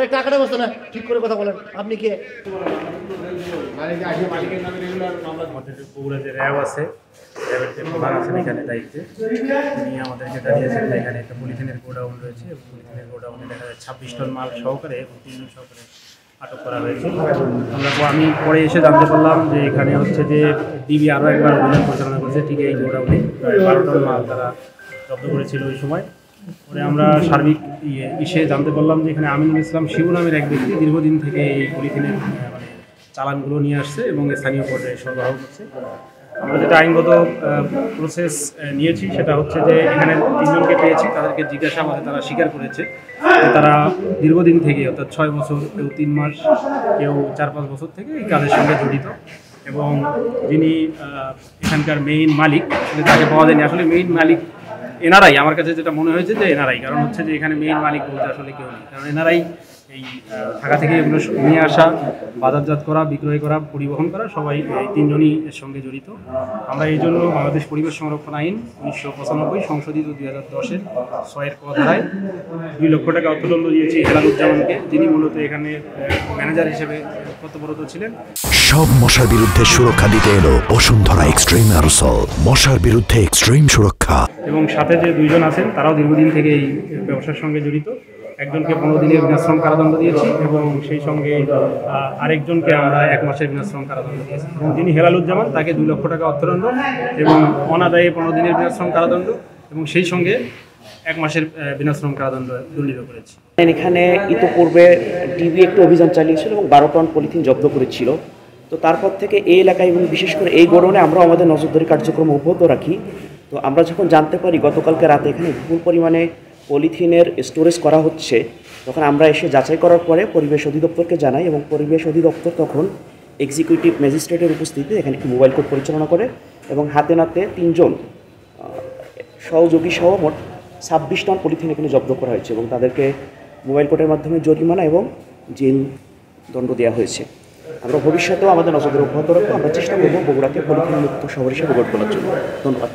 আরে টাকাটা বসতো না, ঠিক করে কথা বলেন। আপনি কে? বগুড়া যে র্যাব আছে, র্যাবের যে প্রধান আছেন এখানে দায়িত্বে, তিনি আমাদেরকে জানিয়েছেন যে এখানে একটা পলিথিনের গোডাউন রয়েছে এবং পলিথিনের গোডাউনে দেখা যায় 26 টন মাল সহকারে এবং 3 জন সহকারে আটক করা হয়েছে। আমি পরে এসে জানতে পারলাম যে এখানে হচ্ছে যে ডিবি আরও একবার অভিযান পরিচালনা করেছে ঠিক এই গোডাউনে প্রায় 12 টন মাল তারা জব্দ করেছিল ওই সময়। পরে আমরা সার্বিক এসে জানতে পারলাম যে এখানে আমিনুল ইসলাম শিবু নামের এক ব্যক্তি দীর্ঘদিন থেকে এই পলিথিনের মানে চালানগুলো নিয়ে আসছে এবং স্থানীয় পর্যায়ে সরবরাহ করছে। আমরা যেটা আইনগত প্রসেস নিয়েছি সেটা হচ্ছে যে এখানে 3 জনকে পেয়েছি, তাদেরকে জিজ্ঞাসাবাদে তারা স্বীকার করেছে যে তারা দীর্ঘদিন থেকে অর্থাৎ 6 বছর, কেউ 3 মাস, কেউ 4-5 বছর থেকে এই কাজের সঙ্গে জড়িত। এবং যিনি এখানকার মেইন মালিক আসলে তাকে পাওয়া যায়নি। আসলে মেইন মালিক এনারাই, আমার কাছে যেটা মনে হয়েছে যে এনারাই, কারণ হচ্ছে যে এখানে মেইন মালিক বলতে আসলে কেউ নেই, কারণ এনারাই এই ঢাকা থেকে এগুলো নিয়ে আসা, বাজারজাত করা, বিক্রয় করা, পরিবহন করা, সবাই এই 3 জনই এর সঙ্গে জড়িত। আমরা এই জন্য বাংলাদেশ পরিবেশ সংরক্ষণ আইন 1995 সংশোধিত 2010-এর 6 ক ধারায় 2 লক্ষ টাকা অর্থদণ্ড দিয়েছি হেলালুজ্জামানকে, যিনি মূলত এখানে ম্যানেজার হিসেবে কর্তব্যরত ছিলেন। সব মশার বিরুদ্ধে সুরক্ষা দিতে এলো বসুন্ধরা এক্সট্রিম অ্যারোসল, মশার বিরুদ্ধে এক্সট্রিম সুরক্ষা। এবং সাথে যে 2 জন আছেন তারাও দীর্ঘদিন থেকে এই ব্যবসার সঙ্গে জড়িত। একজনকে 15 দিনের বিনাশ্রম কারাদণ্ড দিয়েছি এবং সেই সঙ্গে আরেকজনকে আমরা 1 মাসের বিনাশ্রম কারাদণ্ড দিয়েছি। এবং যিনি হেলালুজ্জামান তাকে 2 লক্ষ টাকা অর্থদণ্ড এবং অনাদায়ে 15 দিনের বিনাশ্রম কারাদণ্ড এবং সেই সঙ্গে 1 মাসের বিনাশ্রম কারাদণ্ড দণ্ডিত করেছি। এখানে ইতিপূর্বে ডিবি একটি অভিযান চালিয়েছিল এবং 12 টন পলিথিন জব্দ করেছিল। তো তারপর থেকে এই এলাকায় এবং বিশেষ করে এই গোডাউনে আমরা আমাদের নজরদারি কার্যক্রম অব্যাহত রাখি। তো আমরা যখন জানতে পারি গতকালকে রাতে এখানে বিপুল পরিমাণে পলিথিনের স্টোরেজ করা হচ্ছে, তখন আমরা এসে যাচাই করার পরে পরিবেশ অধিদপ্তরকে জানাই এবং পরিবেশ অধিদপ্তর তখন এক্সিকিউটিভ ম্যাজিস্ট্রেটের উপস্থিতিতে এখানে একটি মোবাইল কোর্ট পরিচালনা করে এবং হাতে নাতে 3 জন সহযোগী সহ মোট 26 টন পলিথিন এখানে জব্দ করা হয়েছে এবং তাদেরকে মোবাইল কোর্টের মাধ্যমে জরিমানা এবং জেল দণ্ড দেওয়া হয়েছে। আমরা ভবিষ্যতেও আমাদের নজরদারি অব্যাহত রাখবো। আমরা চেষ্টা করবো বগুড়াকে পলিথিন মুক্ত শহর হিসেবে গড়ে তোলার জন্য। ধন্যবাদ।